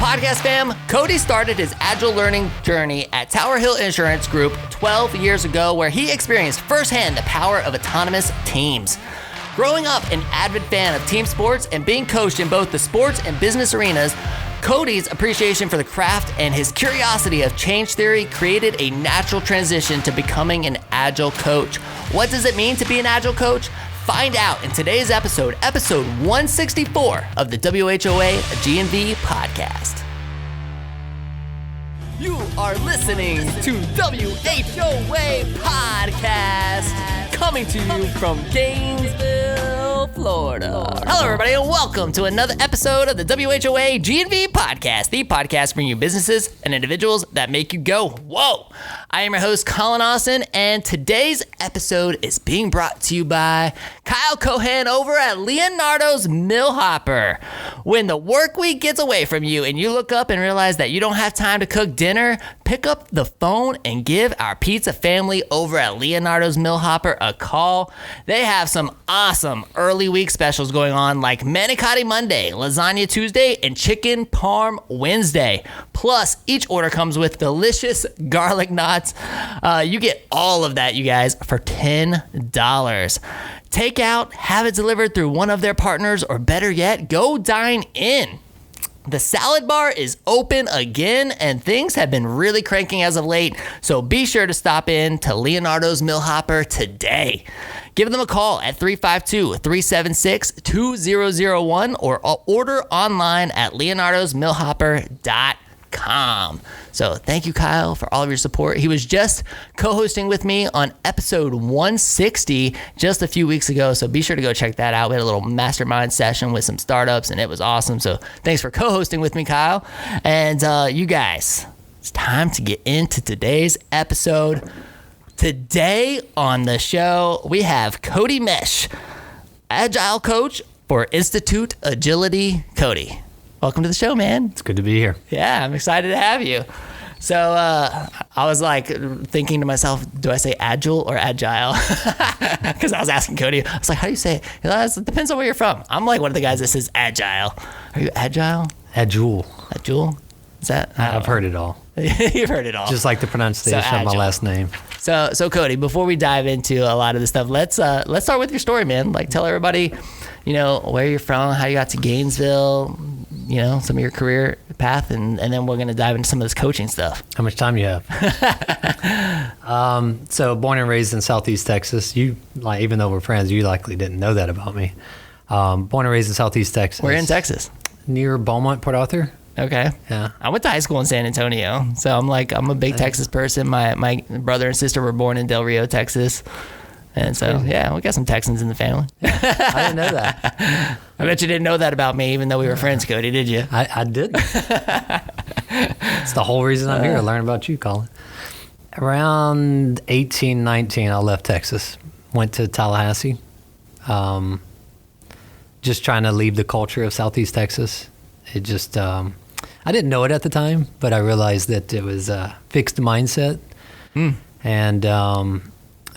podcast fam? Cody started his Agile learning journey at Tower Hill Insurance Group 12 years ago, where he experienced firsthand the power of autonomous teams. Growing up an avid fan of team sports and being coached in both the sports and business arenas, Cody's appreciation for the craft and his curiosity of change theory created a natural transition to becoming an Agile coach. What does it mean to be an Agile coach? Find out in today's episode 164 of the WHOA GNV podcast. You are listening to WHOA podcast, coming to you from Gainesville, Florida. Hello, everybody, and welcome to another episode of the WHOA GNV podcast, the podcast bringing you businesses and individuals that make you go, whoa. I am your host, Colin Austin, and today's episode is being brought to you by Kyle Cohen over at Leonardo's Millhopper. When the work week gets away from you and you look up and realize that you don't have time to cook dinner, pick up the phone and give our pizza family over at Leonardo's Millhopper a call. They have some awesome early week specials going on, like Manicotti Monday, Lasagna Tuesday, and Chicken Parm Wednesday. Plus, each order comes with delicious garlic knots. You get all of that, you guys, for $10. Take out, have it delivered through one of their partners, or better yet, go dine in. The salad bar is open again, and things have been really cranking as of late, so be sure to stop in to Leonardo's Millhopper today. Give them a call at 352-376-2001 or order online at leonardosmillhopper.com. So thank you, Kyle, for all of your support. He was just co-hosting with me on episode 160 just a few weeks ago, so be sure to go check that out. We had a little mastermind session with some startups, and it was awesome. So thanks for co-hosting with me, Kyle. And you guys, it's time to get into today's episode. Today on the show, we have Cody Meche, Agile Coach for Institute Agility. Cody, welcome to the show, man. It's good to be here. Yeah, I'm excited to have you. So I was like thinking to myself, do I say Agile or Agile? Because I was asking Cody, I was like, how do you say it? It depends on where you're from. I'm like one of the guys that says Agile. Are you Agile? Agile. Agile? Is that? I've heard it all. You've heard it all. Just like the pronunciation of my last name. So Cody, before we dive into a lot of this stuff, let's start with your story, man. Like, tell everybody, where you're from, how you got to Gainesville, some of your career path, and then we're going to dive into some of this coaching stuff. How much time you have? So born and raised in Southeast Texas. Even though we're friends, you likely didn't know that about me. Born and raised in Southeast Texas. We're in Texas. Near Beaumont, Port Arthur. Okay. Yeah. I went to high school in San Antonio, so I'm a big Texas person. My brother and sister were born in Del Rio, Texas. And so, yeah, we got some Texans in the family. I didn't know that. I bet you didn't know that about me, even though we were friends, Cody, did you? I didn't. It's the whole reason I'm here, to learn about you, Colin. Around 18, 19, I left Texas, went to Tallahassee, just trying to leave the culture of Southeast Texas. It just, I didn't know it at the time, but I realized that it was a fixed mindset. And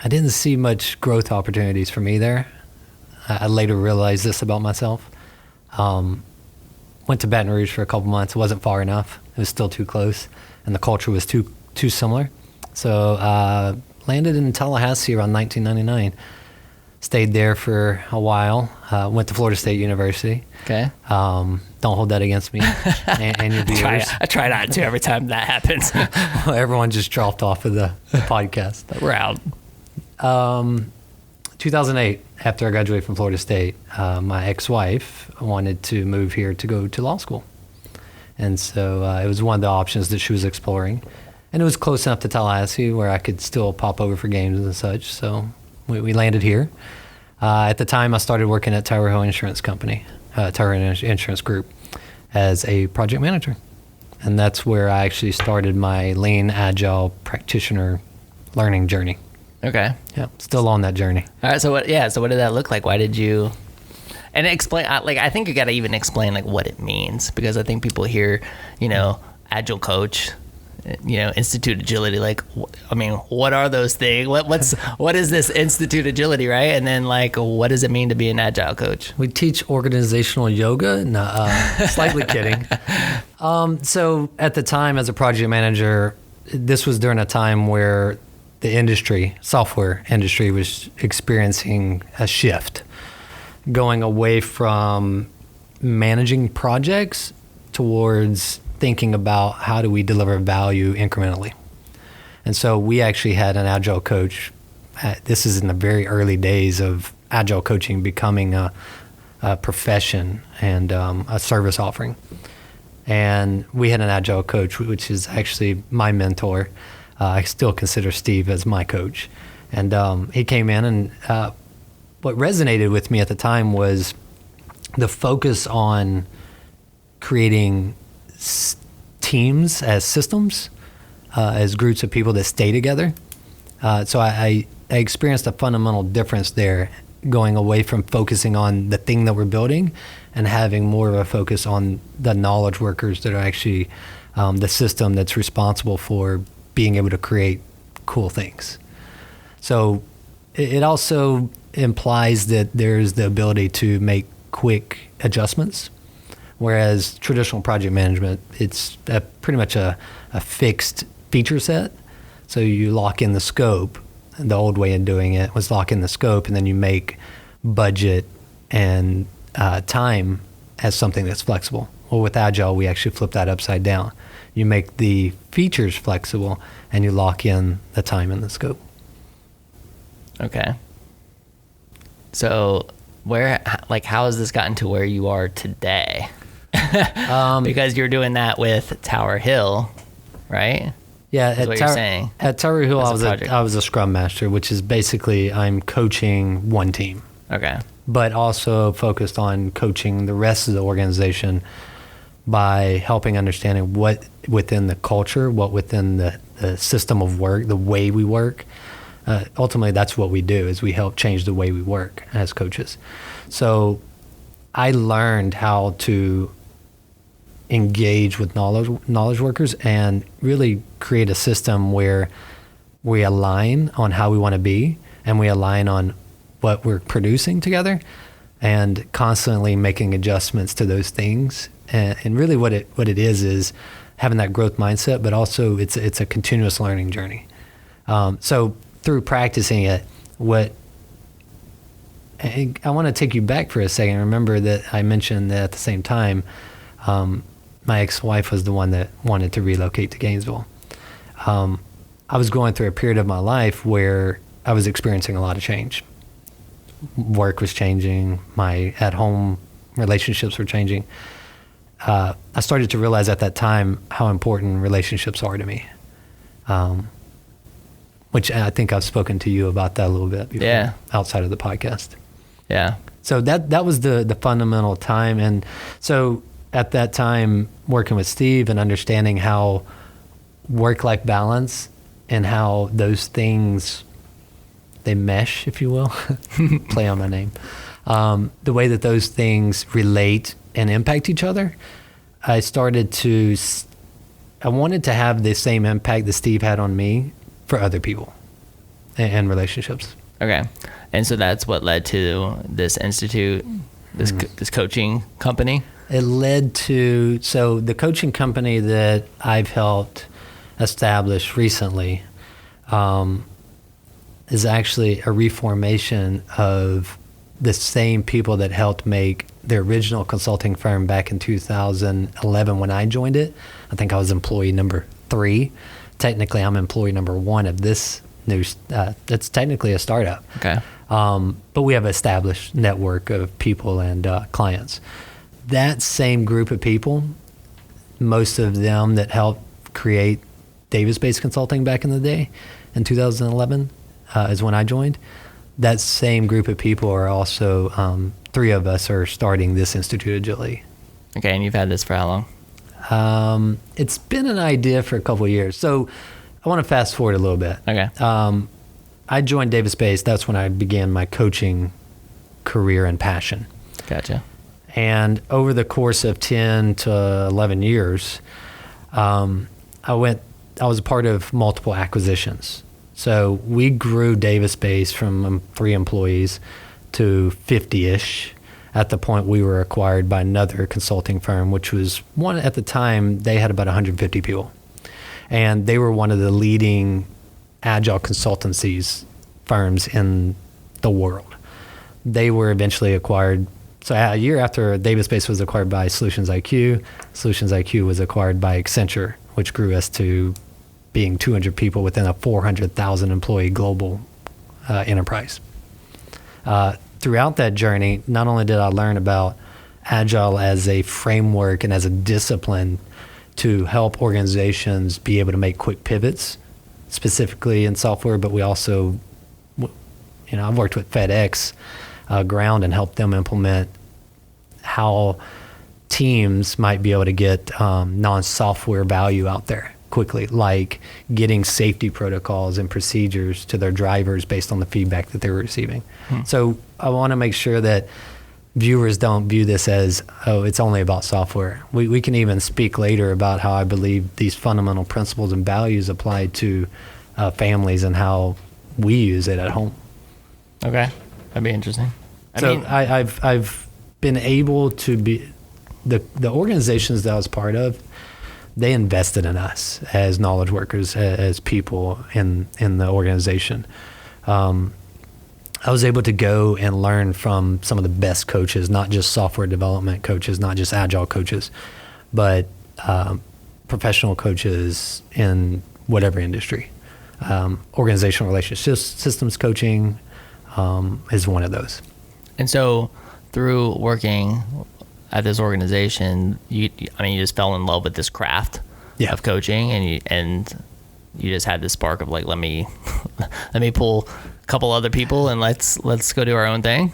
I didn't see much growth opportunities for me there. I later realized this about myself. Went to Baton Rouge for a couple months. It wasn't far enough. It was still too close, and the culture was too similar. So landed in Tallahassee around 1999. Stayed there for a while. Went to Florida State University. Okay. Don't hold that against me and your viewers. I try not to every time that happens. Well, everyone just dropped off of the podcast. But we're out. 2008, after I graduated from Florida State, my ex-wife wanted to move here to go to law school. And so it was one of the options that she was exploring. And it was close enough to Tallahassee where I could still pop over for games and such. So we landed here. At the time, I started working at Tower Hill Insurance Company, Tower Hill Insurance Group, as a project manager. And that's where I actually started my lean, agile practitioner learning journey. Okay. Yeah, still on that journey. All right. So what did that look like? Why did you? And explain. I think you got to even explain what it means, because I think people hear, Agile Coach, Institute Agility. What are those things? What is this Institute Agility, right? And then what does it mean to be an Agile Coach? We teach organizational yoga. No, slightly kidding. So at the time, as a project manager, this was during a time where the software industry, was experiencing a shift, going away from managing projects towards thinking about how do we deliver value incrementally. And so we actually had an Agile Coach. This is in the very early days of Agile Coaching becoming a profession and a service offering. And we had an Agile Coach, which is actually my mentor. I still consider Steve as my coach. And he came in, and what resonated with me at the time was the focus on creating teams as systems, as groups of people that stay together. So I experienced a fundamental difference there, going away from focusing on the thing that we're building and having more of a focus on the knowledge workers that are actually the system that's responsible for being able to create cool things. So it also implies that there's the ability to make quick adjustments, whereas traditional project management, it's pretty much a fixed feature set. So you lock in the scope. The old way of doing it was lock in the scope, and then you make budget and time as something that's flexible. Well, with Agile, we actually flip that upside down. You make the features flexible, and you lock in the time and the scope. Okay. So how has this gotten to where you are today? Because you're doing that with Tower Hill, right? Yeah, That's what you're saying. At Tower Hill, As I was a Scrum Master, which is basically I'm coaching one team. Okay. But also focused on coaching the rest of the organization by helping understanding what within the culture, what within the system of work, the way we work. Ultimately, that's what we do, is we help change the way we work as coaches. So I learned how to engage with knowledge workers and really create a system where we align on how we want to be, and we align on what we're producing together, and constantly making adjustments to those things. And really what it is having that growth mindset, but also it's a continuous learning journey. So through practicing it, I want to take you back for a second. Remember that I mentioned that at the same time, my ex-wife was the one that wanted to relocate to Gainesville. I was going through a period of my life where I was experiencing a lot of change. Work was changing. My at-home relationships were changing. I started to realize at that time how important relationships are to me, which I think I've spoken to you about that a little bit before, outside of the podcast. Yeah. So that was the fundamental time. And so at that time, working with Steve and understanding how work-life balance and how those things, they mesh, if you will, play on my name, the way that those things relate and impact each other, I wanted to have the same impact that Steve had on me for other people and relationships. Okay. And so that's what led to this institute, this coaching company? It led to, so the coaching company that I've helped establish recently is actually a reformation of the same people that helped make the original consulting firm back in 2011 when I joined it. I think I was employee number 3. Technically, I'm employee number 1 of this new, it's technically a startup. Okay. But we have an established network of people and clients. That same group of people, most of them that helped create Davis-based consulting back in the day, in 2011, is when I joined. That same group of people are also, 3 of us are starting this Institute Agility. Okay, and you've had this for how long? It's been an idea for a couple of years. So I want to fast forward a little bit. Okay. I joined Davis-based. That's when I began my coaching career and passion. Gotcha. And over the course of 10 to 11 years, I was a part of multiple acquisitions. So we grew Davis-based from 3 employees to 50-ish. at the point we were acquired by another consulting firm, which was one at the time, they had about 150 people. And they were one of the leading agile consultancies firms in the world. They were eventually acquired. So a year after Davis Base was acquired by Solutions IQ was acquired by Accenture, which grew us to being 200 people within a 400,000 employee global enterprise. Throughout that journey, not only did I learn about Agile as a framework and as a discipline to help organizations be able to make quick pivots, specifically in software, but we also, I've worked with FedEx Ground and helped them implement how teams might be able to get non-software value out there quickly, like getting safety protocols and procedures to their drivers based on the feedback that they were receiving. So I want to make sure that viewers don't view this as, oh, it's only about software. We can even speak later about how I believe these fundamental principles and values apply to families and how we use it at home. Okay, that'd be interesting. I've been able to be, the organizations that I was part of, they invested in us as knowledge workers, as people in the organization. I was able to go and learn from some of the best coaches, not just software development coaches, not just agile coaches, but professional coaches in whatever industry. Organizational relationships systems coaching is one of those. And so through working at this organization, you just fell in love with this craft of coaching, and you just had this spark of like, let me pull a couple other people and let's go do our own thing.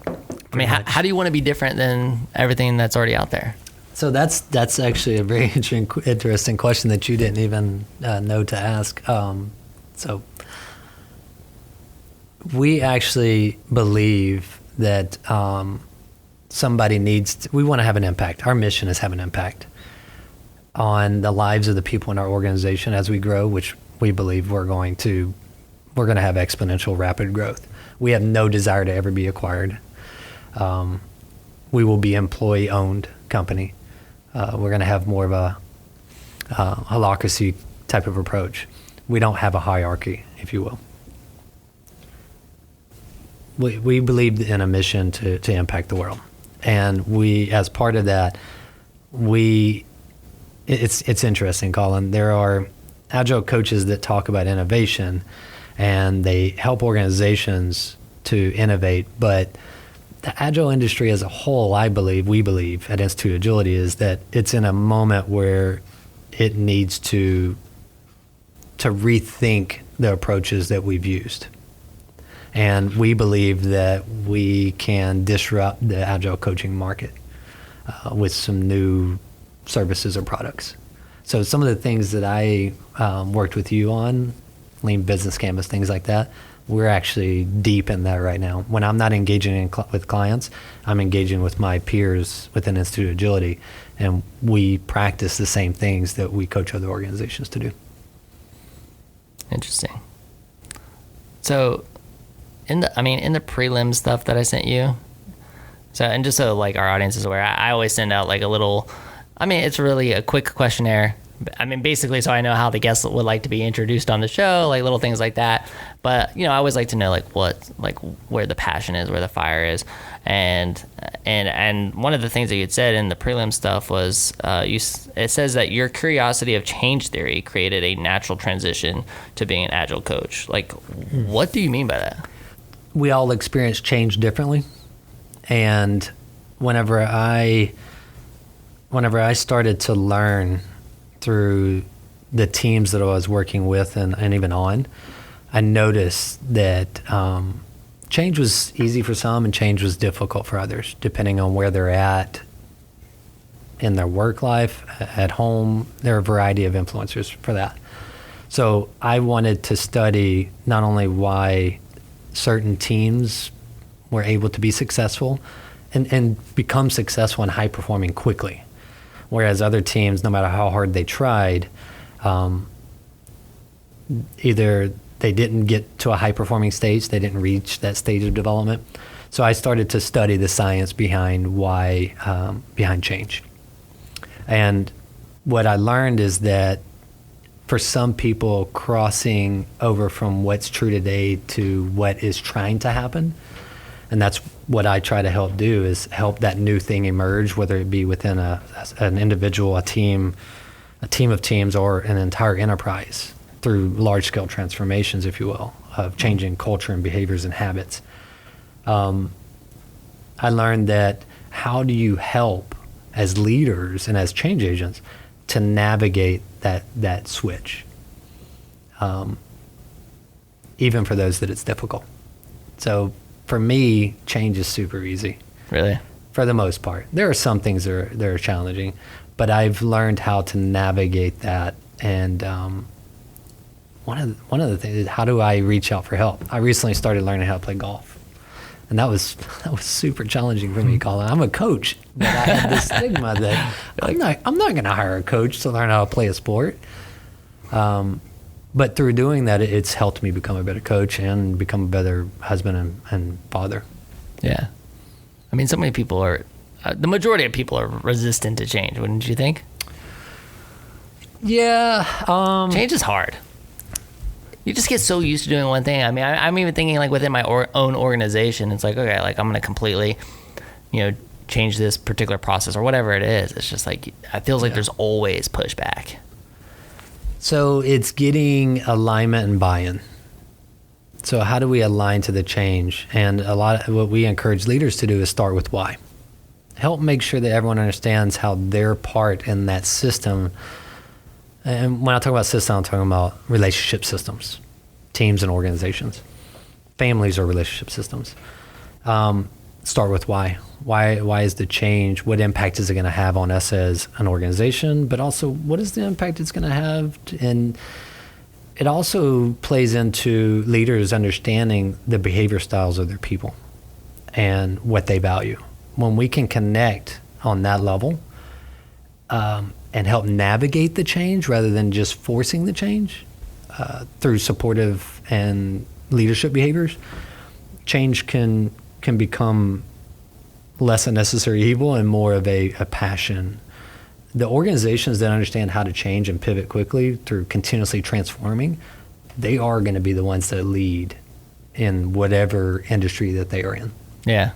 I mean, how do you want to be different than everything that's already out there? So that's actually a very interesting question that you didn't even know to ask. So we actually believe that somebody we want to have an impact. Our mission is have an impact on the lives of the people in our organization as we grow, which we believe we're going to have exponential rapid growth. We have no desire to ever be acquired. We will be employee owned company. We're going to have more of a holacracy type of approach. We don't have a hierarchy, if you will. We believe in a mission to impact the world. And we, as part of that, it's interesting, Colin. There are agile coaches that talk about innovation and they help organizations to innovate, but the agile industry as a whole, we believe at Institute Agility, is that it's in a moment where it needs to rethink the approaches that we've used. And we believe that we can disrupt the agile coaching market with some new services or products. So some of the things that I worked with you on, Lean Business Canvas, things like that, we're actually deep in that right now. When I'm not engaging with clients, I'm engaging with my peers within Institute Agility, and we practice the same things that we coach other organizations to do. Interesting. So in the prelim stuff that I sent you, and just so like our audience is aware, I always send out like a little, it's really a quick questionnaire. Basically, so I know how the guests would like to be introduced on the show, like little things like that. But I always like to know where the passion is, where the fire is, and one of the things that you had said in the prelim stuff was it says that your curiosity of change theory created a natural transition to being an agile coach. Like, what do you mean by that? We all experience change differently, and whenever I started to learn through the teams that I was working with and even on, I noticed that change was easy for some and change was difficult for others, depending on where they're at in their work life, at home. There are a variety of influencers for that. So I wanted to study not only why certain teams were able to be successful and become successful and high performing quickly, whereas other teams, no matter how hard they tried, either they didn't get to a high performing stage, they didn't reach that stage of development. So I started to study the science behind behind change. And what I learned is that for some people, crossing over from what's true today to what is trying to happen, and that's what I try to help do, is help that new thing emerge, whether it be within an individual, a team of teams, or an entire enterprise, through large-scale transformations, if you will, of changing culture and behaviors and habits. I learned that how do you help as leaders and as change agents to navigate that switch, even for those that it's difficult. So for me, change is super easy. Really? For the most part. There are some things that are challenging, but I've learned how to navigate that. And one of the things is, how do I reach out for help? I recently started learning how to play golf. And that was super challenging for me, Colin. I'm a coach, but I had this stigma that I'm not going to hire a coach to learn how to play a sport. But through doing that, it's helped me become a better coach and become a better husband and father. Yeah. I mean, so many people are, the majority of people are resistant to change, wouldn't you think? Yeah. Change is hard. You just get so used to doing one thing. I mean, I'm even thinking like within my own organization, it's like, okay, like I'm going to completely, change this particular process or whatever it is. It's just like, it feels like there's always pushback. So it's getting alignment and buy-in. So how do we align to the change? And a lot of what we encourage leaders to do is start with why. Help make sure that everyone understands how their part in that system. And when I talk about system, I'm talking about relationship systems, teams and organizations. Families are relationship systems. Start with why. Why is the change? What impact is it going to have on us as an organization? But also, what is the impact it's going to have? And it also plays into leaders understanding the behavior styles of their people and what they value. When we can connect on that level, and help navigate the change rather than just forcing the change through supportive and leadership behaviors, change can become less a necessary evil and more of a passion. The organizations that understand how to change and pivot quickly through continuously transforming, they are going to be the ones that lead in whatever industry that they are in. Yeah.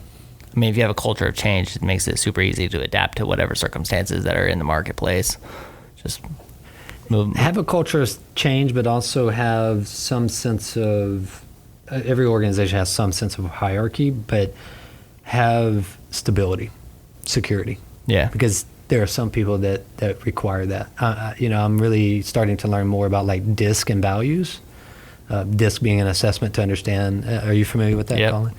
I mean, if you have a culture of change, it makes it super easy to adapt to whatever circumstances that are in the marketplace. Just move. Have a culture of change, but also have some sense of, every organization has some sense of hierarchy, but have stability, security. Yeah. Because there are some people that require that. I'm really starting to learn more about like DISC and values. DISC being an assessment to understand. Are you familiar with that, Yep. Colin?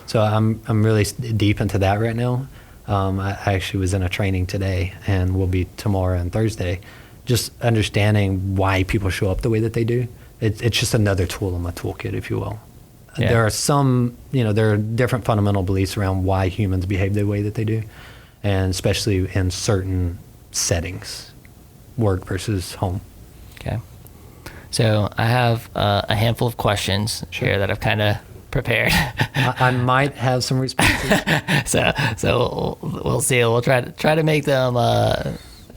So I'm really deep into that right now. I actually was in a training today and will be tomorrow and Thursday, just understanding why people show up the way that they do. It's just another tool in my toolkit, if you will. Yeah. There are some, there are different fundamental beliefs around why humans behave the way that they do, and especially in certain settings, work versus home. Okay. So I have a handful of questions here that I've kind of prepared. I might have some responses. So we'll see. We'll try to make them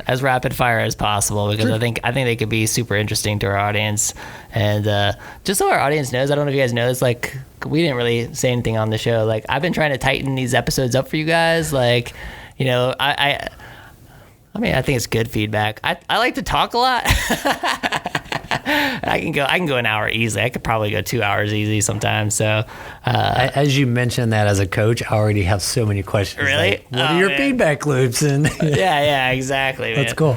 as rapid fire as possible, because sure. I think they could be super interesting to our audience. And just so our audience knows, I don't know if you guys know this, like we didn't really say anything on the show. Like I've been trying to tighten these episodes up for you guys. Like, I mean, I think it's good feedback. I like to talk a lot. I can go an hour easily. I could probably go 2 hours easy sometimes. So, as you mentioned that as a coach, I already have so many questions. Really? Like, what are your feedback loops? And yeah, exactly. Man. That's cool.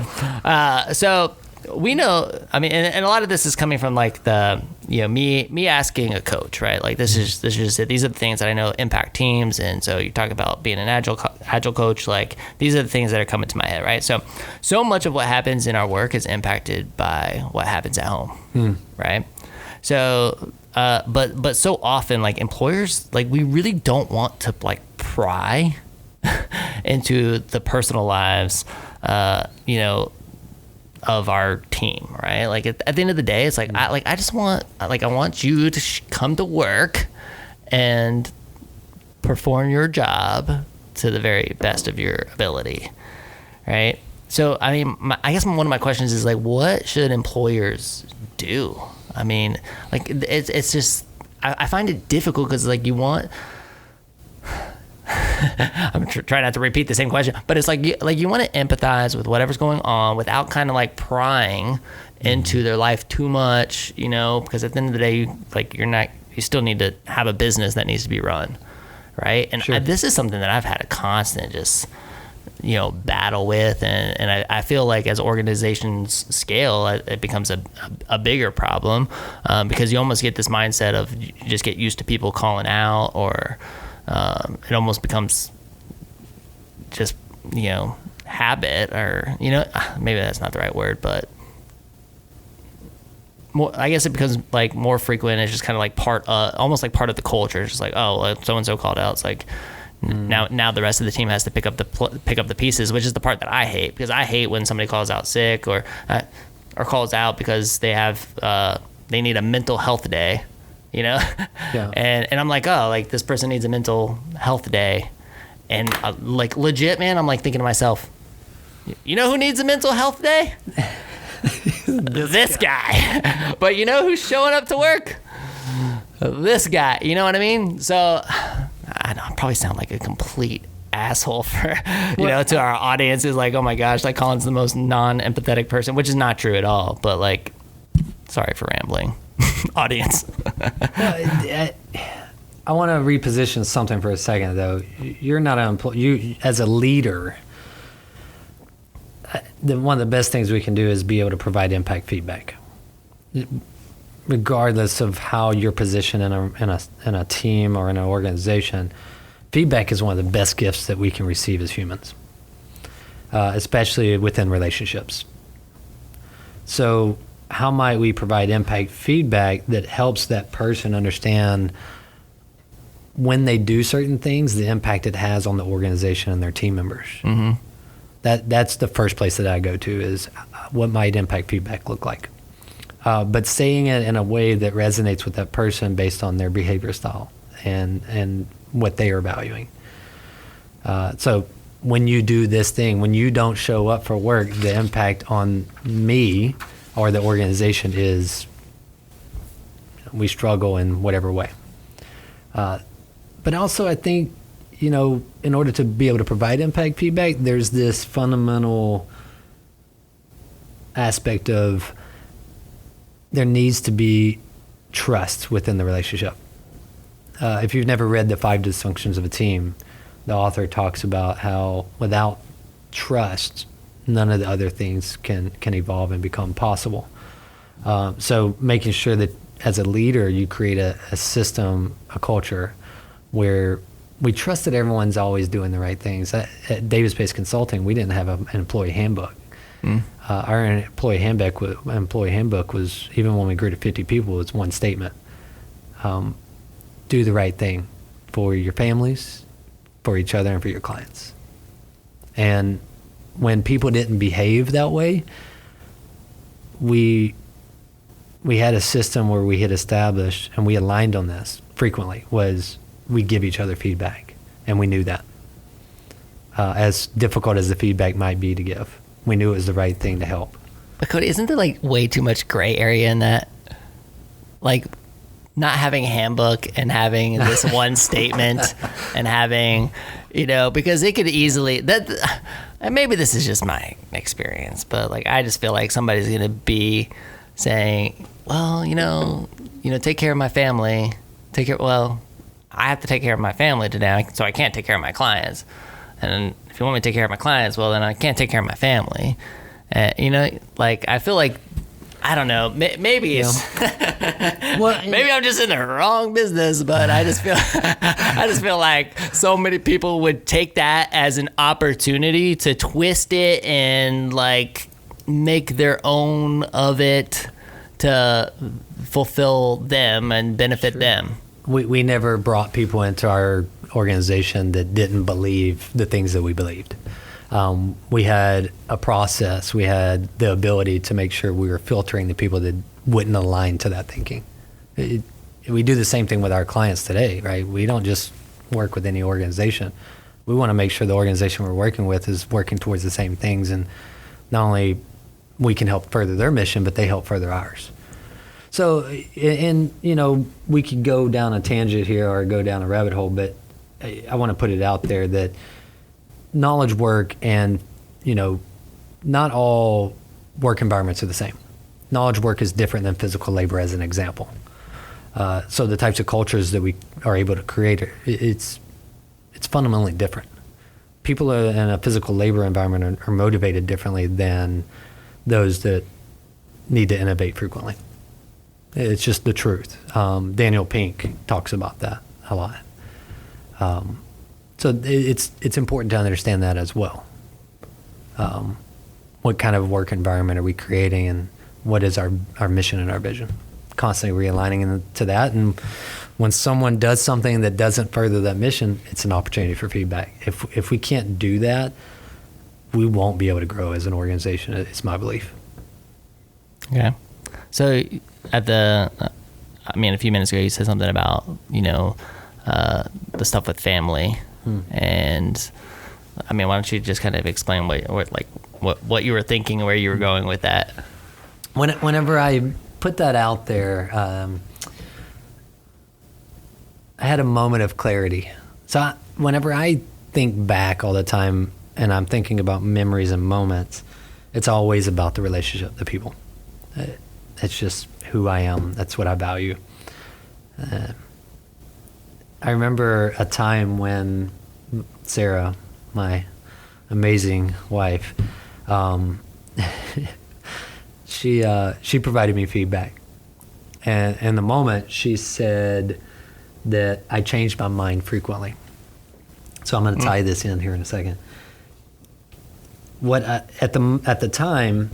So we know. I mean, and a lot of this is coming from like the me asking a coach, right? Like this is it. These are the things that I know impact teams, and so you talk about being an agile coach. Like these are the things that are coming to my head, right? So much of what happens in our work is impacted by what happens at home, right? So, but so often, like employers, like we really don't want to like pry into the personal lives, of our team, right? Like at the end of the day, it's like I want you to come to work and perform your job to the very best of your ability, right? So, I mean, I guess one of my questions is like, what should employers do? I mean, like, it's just, I find it difficult because, like, you want, I'm trying not to repeat the same question, but it's like you want to empathize with whatever's going on without kind of like prying into their life too much, you know, because at the end of the day, you still need to have a business that needs to be run, right? And Sure. this is something that I've had a constant just, you know, battle with, and I feel like as organizations scale, it becomes a bigger problem, because you almost get this mindset of you just get used to people calling out, or it almost becomes just, you know, habit, or, you know, maybe that's not the right word, but more, I guess it becomes like more frequent. It's just kind of like almost like part of the culture. It's just like, oh, so and so called out. It's like, now the rest of the team has to pick up the pieces, which is the part that I hate, because I hate when somebody calls out sick or calls out because they need a mental health day, you know. Yeah. and I'm like, oh, like this person needs a mental health day, and like legit, man, I'm like thinking to myself, you know who needs a mental health day? this guy. But you know who's showing up to work? This guy. You know what I mean? So I know I probably sound like a complete asshole for to our audience, is like, oh my gosh, like Colin's the most non-empathetic person, which is not true at all, but like, sorry for rambling. Audience. I want to reposition something for a second, though. You're not an employee. You, as a leader, one of the best things we can do is be able to provide impact feedback, regardless of how you're positioned in a team or in an organization. Feedback is one of the best gifts that we can receive as humans, especially within relationships. So how might we provide impact feedback that helps that person understand when they do certain things, the impact it has on the organization and their team members? Mm-hmm. That's the first place that I go to, is what might impact feedback look like? But saying it in a way that resonates with that person based on their behavior style and what they are valuing. So when you do this thing, when you don't show up for work, the impact on me or the organization is we struggle in whatever way. But also I think, in order to be able to provide impact feedback, there's this fundamental aspect of there needs to be trust within the relationship. If you've never read The 5 Dysfunctions of a Team, the author talks about how without trust, none of the other things can evolve and become possible. So making sure that as a leader, you create a system, a culture where we trust that everyone's always doing the right things. At Davis Pace Consulting, we didn't have an employee handbook. Our employee handbook was, even when we grew to 50 people, was one statement. Do the right thing for your families, for each other, and for your clients. And when people didn't behave that way, we had a system where we had established, and we aligned on this frequently, was we give each other feedback, and we knew that. As difficult as the feedback might be to give, we knew it was the right thing to help. But Cody, isn't there like way too much gray area in that? Like not having a handbook and having this one statement and having, because it could easily, and maybe this is just my experience, but like I just feel like somebody's going to be saying, well, take care of my family. I have to take care of my family today, so I can't take care of my clients. And if you want me to take care of my clients, well, then I can't take care of my family. Like I feel like, I don't know, maybe it's, maybe I'm just in the wrong business, but I just feel like so many people would take that as an opportunity to twist it and like make their own of it to fulfill them and benefit them. We never brought people into our organization that didn't believe the things that we believed. We had a process. We had the ability to make sure we were filtering the people that wouldn't align to that thinking. We do the same thing with our clients today, right? We don't just work with any organization, we want to make sure the organization we're working with is working towards the same things, and not only we can help further their mission, but they help further ours. So, and we could go down a tangent here or go down a rabbit hole, but I want to put it out there that knowledge work and, not all work environments are the same. Knowledge work is different than physical labor, as an example. So the types of cultures that we are able to create, it's fundamentally different. People in a physical labor environment are motivated differently than those that need to innovate frequently. It's just the truth. Daniel Pink talks about that a lot. So it's important to understand that as well. What kind of work environment are we creating, and what is our mission and our vision? Constantly realigning to that. And when someone does something that doesn't further that mission, it's an opportunity for feedback. If we can't do that, we won't be able to grow as an organization. It's my belief. Okay. So a few minutes ago, you said something about, the stuff with family. And why don't you just kind of explain what you were thinking and where you were going with that? Whenever I put that out there, I had a moment of clarity. So whenever I think back all the time and I'm thinking about memories and moments, it's always about the relationship, the people. It's just who I am. That's what I value. I remember a time when Sarah, my amazing wife, she provided me feedback. And in the moment, she said that I changed my mind frequently. So I'm going to tie this in here in a second. At the time,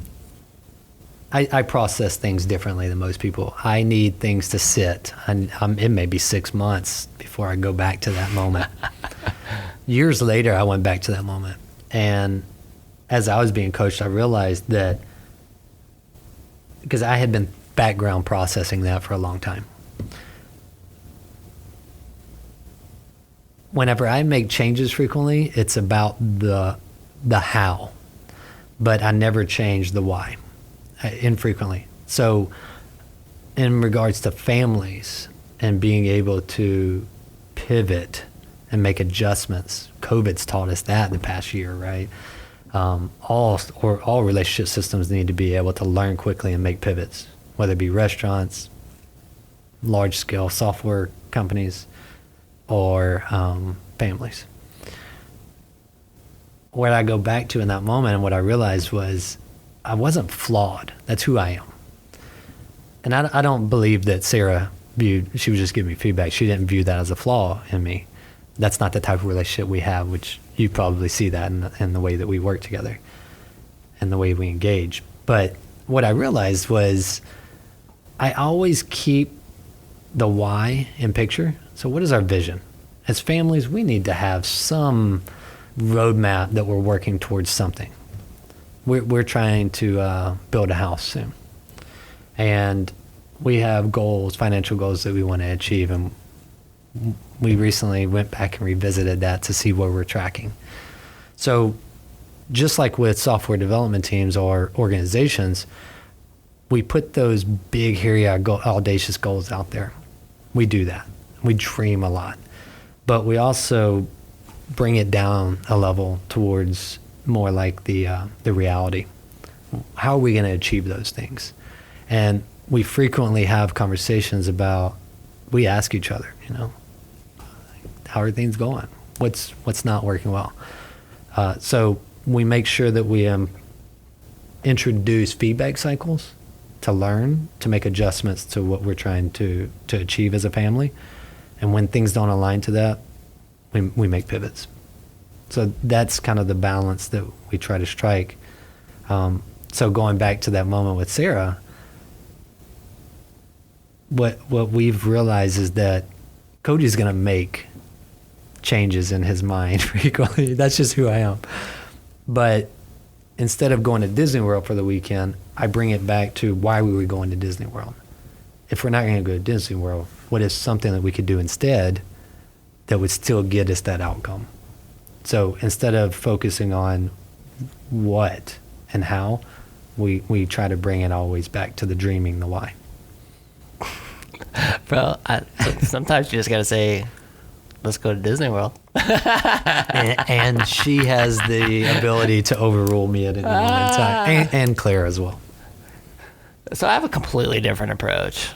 I process things differently than most people. I need things to sit. It may be 6 months before I go back to that moment. Years later, I went back to that moment. And as I was being coached, I realized that, because I had been background processing that for a long time. Whenever I make changes frequently, it's about the how, but I never change the why. Infrequently. So in regards to families and being able to pivot and make adjustments, COVID's taught us that in the past year, right? All relationship systems need to be able to learn quickly and make pivots, whether it be restaurants, large scale software companies, or families. What I go back to in that moment and what I realized was I wasn't flawed. That's who I am. And I don't believe that Sarah she was just giving me feedback. She didn't view that as a flaw in me. That's not the type of relationship we have, which you probably see that in the way that we work together and the way we engage. But what I realized was I always keep the why in picture. So what is our vision? As families, we need to have some roadmap that we're working towards something. We're trying to build a house soon. And we have goals, financial goals that we want to achieve. And we recently went back and revisited that to see where we're tracking. So just like with software development teams or organizations, we put those big, hairy, audacious goals out there. We do that. We dream a lot. But we also bring it down a level towards more like the reality. How are we going to achieve those things? And we frequently have conversations about, we ask each other, how are things going? What's not working well? So we make sure that we introduce feedback cycles to learn, to make adjustments to what we're trying to achieve as a family. And when things don't align to that, we make pivots. So that's kind of the balance that we try to strike. So going back to that moment with Sarah, what we've realized is that Cody's going to make changes in his mind frequently. That's just who I am. But instead of going to Disney World for the weekend, I bring it back to why we were going to Disney World. If we're not going to go to Disney World, what is something that we could do instead that would still get us that outcome. So instead of focusing on what and how, we try to bring it always back to the dreaming, the why. Bro, sometimes you just got to say, let's go to Disney World. and she has the ability to overrule me at any moment in time, and Claire as well. So I have a completely different approach.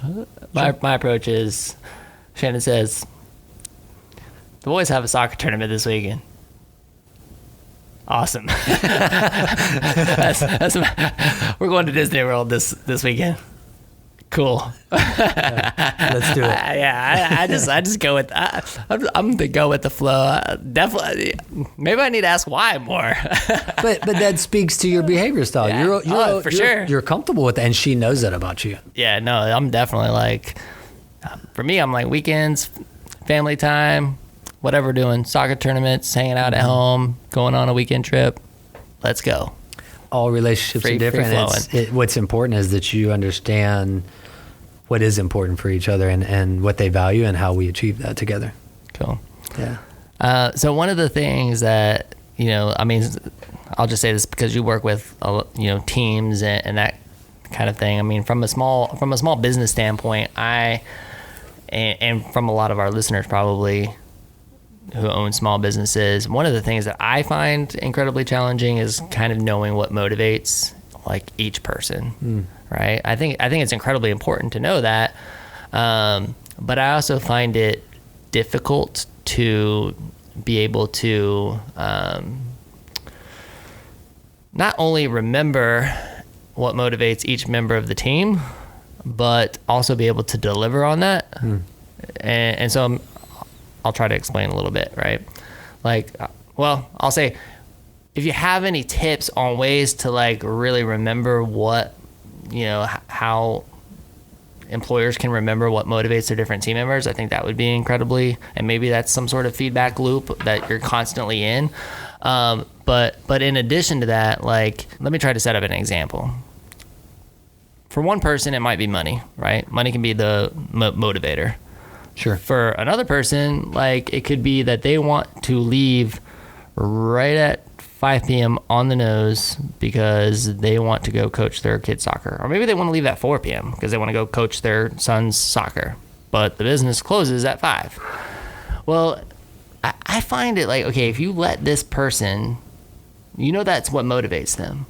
My approach is, Shannon says, the boys have a soccer tournament this weekend. Awesome. We're going to Disney World this weekend. Cool. Let's do it. I just go with. I'm the go with the flow. Definitely. Maybe I need to ask why more. but that speaks to your behavior style. Yeah. Sure. You're comfortable with that, and she knows that about you. Yeah. No, I'm definitely like. For me, I'm like weekends, family time, whatever we're doing, soccer tournaments, hanging out at home, going on a weekend trip. Let's go. All relationships are different. What's important is that you understand what is important for each other and what they value and how we achieve that together. Cool. Yeah. So one of the things that, I mean, I'll just say this because you work with, teams and that kind of thing. I mean, from a small business standpoint, and from a lot of our listeners probably who own small businesses, one of the things that I find incredibly challenging is kind of knowing what motivates like each person, right? I think it's incredibly important to know that, but I also find it difficult to be able to not only remember what motivates each member of the team, but also be able to deliver on that. And so I'll try to explain a little bit, right? Like, well, I'll say, if you have any tips on ways to like really remember what, how employers can remember what motivates their different team members, I think that would be incredibly, and maybe that's some sort of feedback loop that you're constantly in. But in addition to that, like, let me try to set up an example. For one person, it might be money, right? Money can be the motivator. Sure. For another person, like, it could be that they want to leave right at 5 p.m. on the nose because they want to go coach their kids' soccer. Or maybe they want to leave at 4 p.m. because they want to go coach their son's soccer. But the business closes at 5. Well, I find it like, okay, if you let this person, that's what motivates them.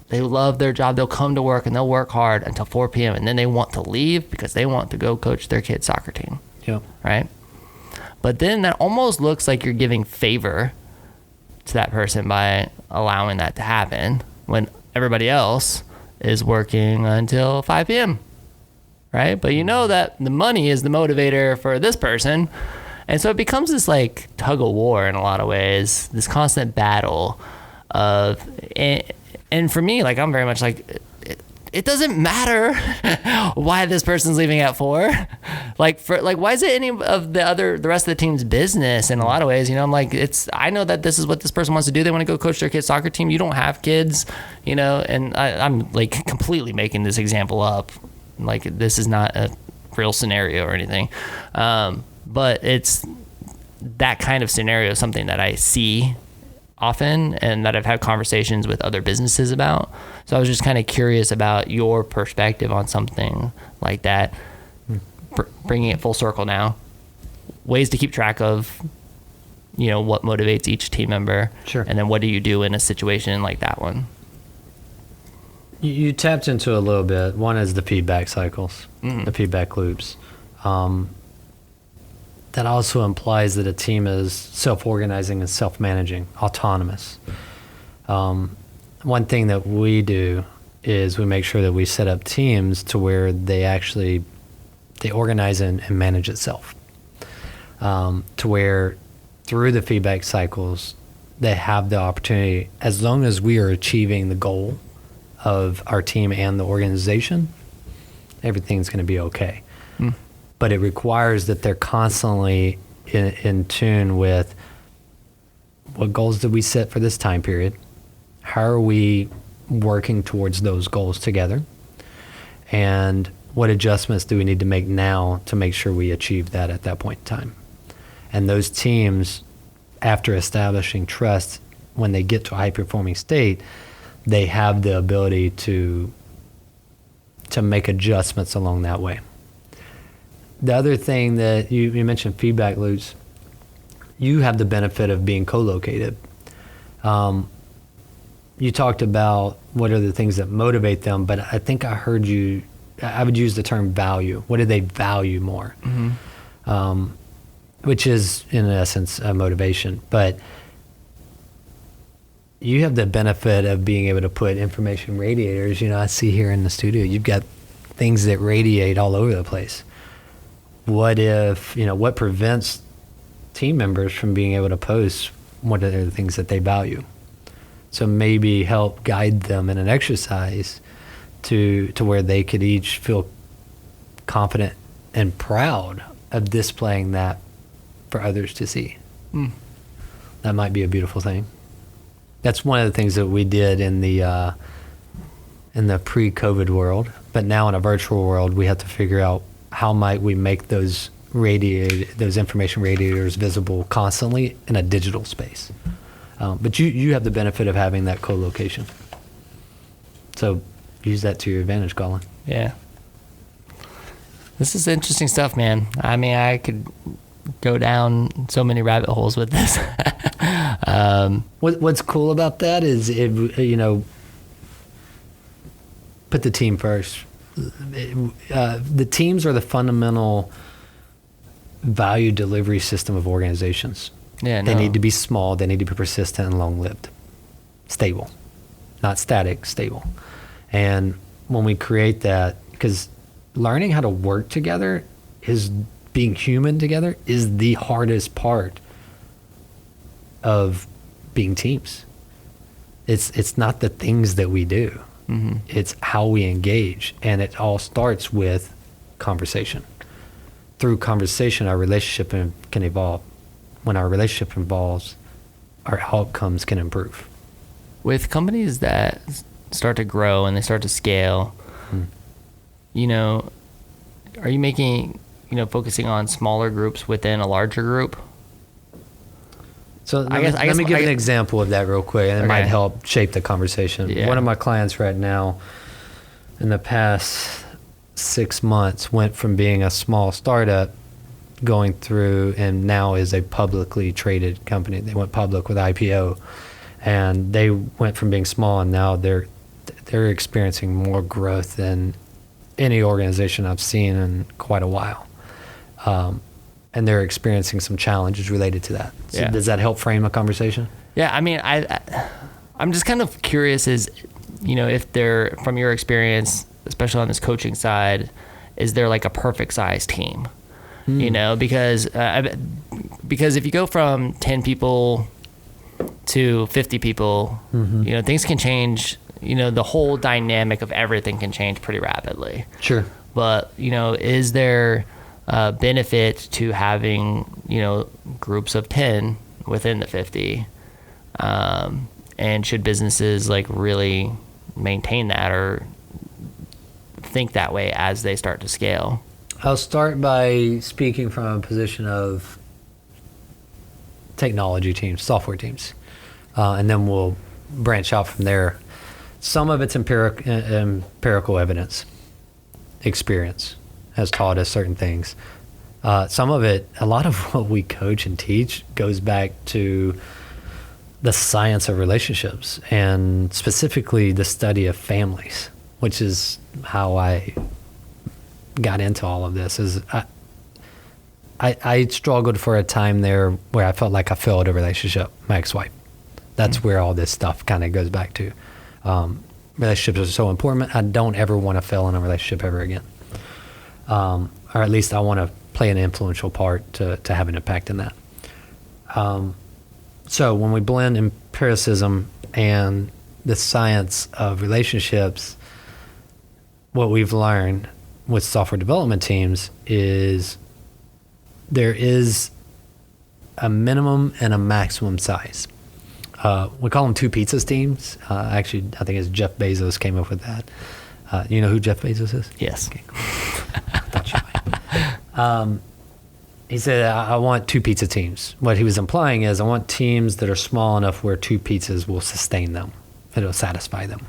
They love their job. They'll come to work and they'll work hard until 4 p.m. and then they want to leave because they want to go coach their kid's soccer team. Yeah. Right? But then that almost looks like you're giving favor to that person by allowing that to happen when everybody else is working until 5 p.m. Right? But that the money is the motivator for this person. And so it becomes this like tug of war in a lot of ways, this constant battle of, and for me, like, I'm very much like, it doesn't matter why this person's leaving at 4. Like, why is it any of the rest of the team's business in a lot of ways? I'm like, I know that this is what this person wants to do. They want to go coach their kid's soccer team. You don't have kids, and I'm like completely making this example up. Like, this is not a real scenario or anything. But it's that kind of scenario, something that I see often and that I've had conversations with other businesses about. So I was just kind of curious about your perspective on something like that, bringing it full circle now, ways to keep track of, what motivates each team member. Sure. And then what do you do in a situation like that one? You tapped into a little bit. One is the feedback cycles, the feedback loops. That also implies that a team is self-organizing and self-managing, autonomous. One thing that we do is we make sure that we set up teams to where they organize and manage itself. To where through the feedback cycles, they have the opportunity, as long as we are achieving the goal of our team and the organization, everything's going to be okay. But it requires that they're constantly in tune with what goals did we set for this time period? How are we working towards those goals together? And what adjustments do we need to make now to make sure we achieve that at that point in time? And those teams, after establishing trust, when they get to a high-performing state, they have the ability to make adjustments along that way. The other thing that you mentioned, feedback loops, you have the benefit of being co-located. You talked about what are the things that motivate them, but I think I heard you, I would use the term value. What do they value more? Which is, in essence, a motivation. But you have the benefit of being able to put information radiators. I see here in the studio, you've got things that radiate all over the place. What if, what prevents team members from being able to post what are the things that they value? So maybe help guide them in an exercise to where they could each feel confident and proud of displaying that for others to see. That might be a beautiful thing. That's one of the things that we did in the pre-COVID world, but now in a virtual world, we have to figure out how might we make those information radiators visible constantly in a digital space. But you have the benefit of having that co-location. So use that to your advantage, Colin. Yeah. This is interesting stuff, man. I mean, I could go down so many rabbit holes with this. What's cool about that is, put the team first. The teams are the fundamental value delivery system of organizations. Yeah, They need to be small. They need to be persistent and long-lived, stable, not static, stable. And when we create that, because learning how to work together being human together is the hardest part of being teams. It's not the things that we do. It's how we engage. And it all starts with conversation. Through conversation, our relationship can evolve. When our relationship evolves, our outcomes can improve. With companies that start to grow and they start to scale, are you making, focusing on smaller groups within a larger group? So let me give an example of that real quick, and it might help shape the conversation. Yeah. One of my clients right now, in the past 6 months, went from being a small startup going through and now is a publicly traded company. They went public with IPO, and they went from being small, and now they're experiencing more growth than any organization I've seen in quite a while. And they're experiencing some challenges related to that. So does that help frame a conversation? Yeah, I mean, I'm just kind of curious if there, from your experience, especially on this coaching side, is there like a perfect size team? Because if you go from 10 people to 50 people, things can change. The whole dynamic of everything can change pretty rapidly. Sure. But, is there benefit to having, groups of 10 within the 50? And should businesses really maintain that or think that way as they start to scale? I'll start by speaking from a position of technology teams, software teams, and then we'll branch out from there. Some of it's empirical evidence. Experience has taught us certain things. Some of it, a lot of what we coach and teach goes back to the science of relationships, and specifically the study of families, which is how I got into all of this. I struggled for a time there where I felt like I failed a relationship, my ex-wife. That's where all this stuff kind of goes back to. Relationships are so important. I don't ever want to fail in a relationship ever again. Or at least I want to play an influential part to have an impact in that. So when we blend empiricism and the science of relationships, what we've learned with software development teams is there is a minimum and a maximum size. We call them two pizzas teams. Actually, I think it's Jeff Bezos came up with that. You know who Jeff Bezos is? Yes. Okay. I thought you might. He said, I want 2 pizza teams. What he was implying is I want teams that are small enough where 2 pizzas will sustain them. It'll satisfy them.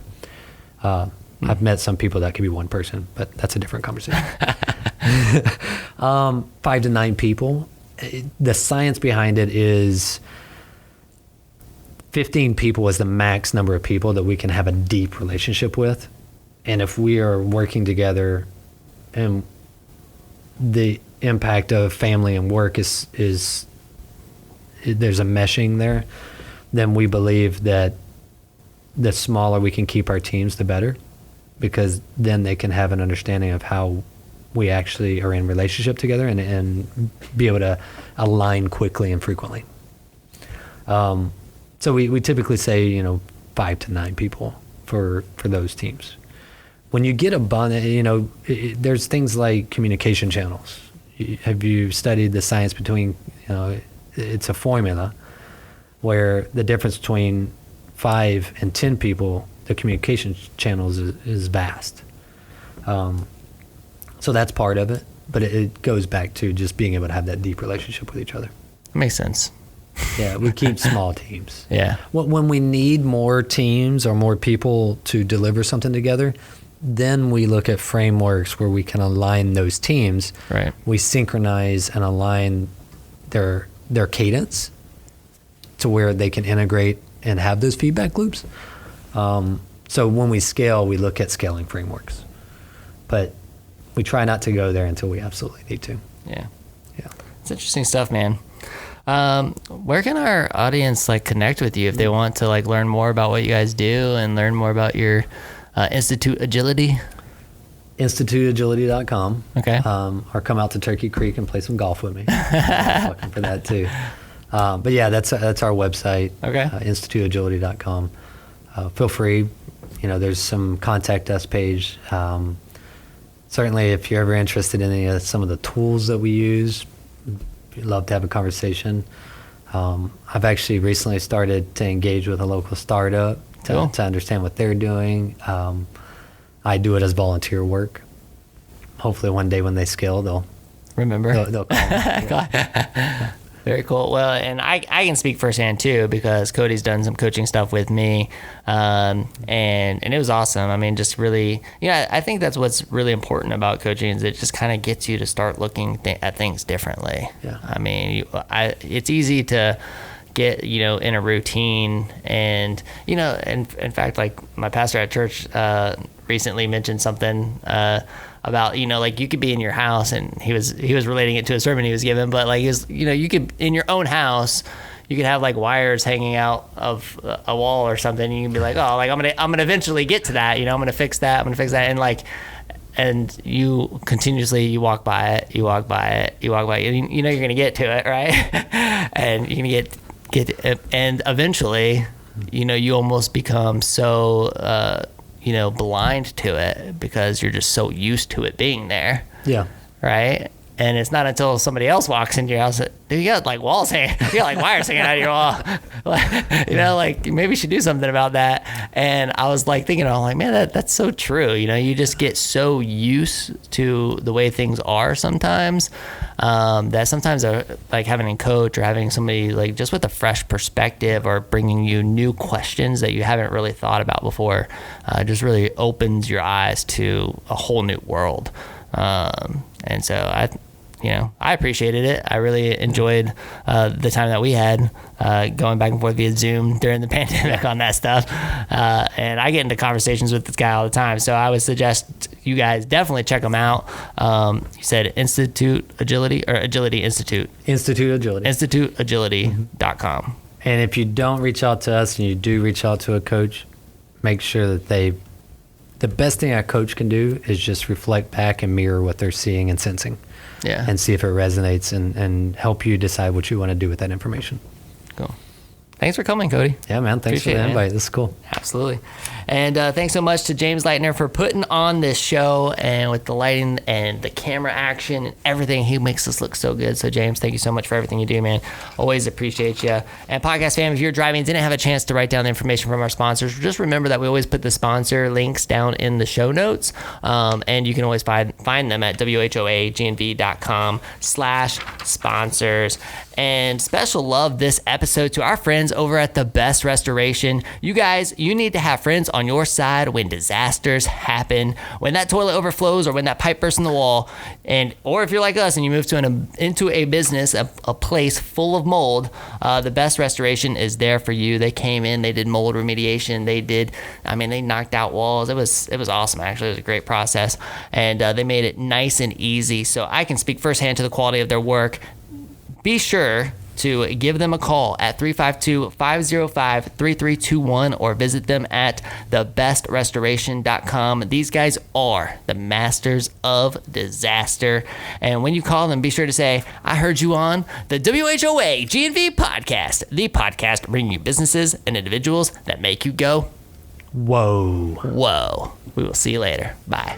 I've met some people that could be 1 person, but that's a different conversation. 5 to 9 people. The science behind it is 15 people is the max number of people that we can have a deep relationship with. And if we are working together and the impact of family and work is there's a meshing there, then we believe that the smaller we can keep our teams, the better, because then they can have an understanding of how we actually are in relationship together and be able to align quickly and frequently. So we typically say, 5 to 9 people for those teams. When you get there's things like communication channels. Have you studied the science between, it's a formula where the difference between 5 and 10 people, the communication channels is vast. So that's part of it, but it goes back to just being able to have that deep relationship with each other. Makes sense. Yeah, we keep small teams. Yeah. When we need more teams or more people to deliver something together, then we look at frameworks where we can align those teams. Right. We synchronize and align their cadence to where they can integrate and have those feedback loops. So when we scale, we look at scaling frameworks. But we try not to go there until we absolutely need to. Yeah. Yeah. It's interesting stuff, man. Where can our audience connect with you if they want to learn more about what you guys do and learn more about your Institute Agility? InstituteAgility.com. Okay. Or come out to Turkey Creek and play some golf with me. I'm looking for that too. But yeah, that's our website. Okay. InstituteAgility.com. Feel free. There's some contact us page. Certainly, if you're ever interested in some of the tools that we use, we'd love to have a conversation. I've actually recently started to engage with a local startup to understand what they're doing. I do it as volunteer work. Hopefully one day when they scale, they'll remember. They'll call me. Very cool. Well, and I can speak firsthand too, because Cody's done some coaching stuff with me, and it was awesome. I mean, just really, I think that's what's really important about coaching is it just kind of gets you to start looking at things differently. Yeah. I mean, it's easy to get in a routine, and in fact, my pastor at church recently mentioned something about you could be in your house, and he was relating it to a sermon he was given, but you could in your own house you could have wires hanging out of a wall or something, and you can be I'm gonna eventually get to that, I'm gonna fix that, and you continuously walk by it, and you're gonna get to it, right? And you're gonna get and eventually you almost become so blind to it because you're just so used to it being there. Yeah. Right? And it's not until somebody else walks into your house that you got walls hanging, you got wires hanging out of your wall. Maybe you should do something about that. And I was thinking, man, that's so true. You just get so used to the way things are sometimes, that sometimes having a coach or having somebody just with a fresh perspective or bringing you new questions that you haven't really thought about before, just really opens your eyes to a whole new world. And so I appreciated it. I really enjoyed the time that we had going back and forth via Zoom during the pandemic on that stuff. And I get into conversations with this guy all the time. So I would suggest you guys definitely check him out. You said Institute Agility or Agility Institute? Institute Agility. InstituteAgility.com. And if you don't reach out to us and you do reach out to a coach, make sure that the best thing a coach can do is just reflect back and mirror what they're seeing and sensing. Yeah. And see if it resonates and help you decide what you want to do with that information. Cool. thanks for coming, Cody. Yeah, man. Thanks for the invite. This is cool. Absolutely. And thanks so much to James Leitner for putting on this show, and with the lighting and the camera action and everything. He makes us look so good. So, James, thank you so much for everything you do, man. Always appreciate you. And podcast fam, if you're driving and didn't have a chance to write down the information from our sponsors, just remember that we always put the sponsor links down in the show notes. And you can always find them at WHOAGNV.com/sponsors. And special love this episode to our friends over at The Best Restoration. You guys, you need to have friends on your side when disasters happen, when that toilet overflows or when that pipe bursts in the wall, or if you're like us and you move into a business, a place full of mold. The Best Restoration is there for you. They came in, they did mold remediation, they knocked out walls. It was awesome, actually. It was a great process, and they made it nice and easy. So I can speak firsthand to the quality of their work. Be sure to give them a call at 352-505-3321 or visit them at thebestrestoration.com. These guys are the masters of disaster. And when you call them, be sure to say, I heard you on the WHOA GNV podcast, the podcast bringing you businesses and individuals that make you go, whoa. whoa. We will see you later. Bye.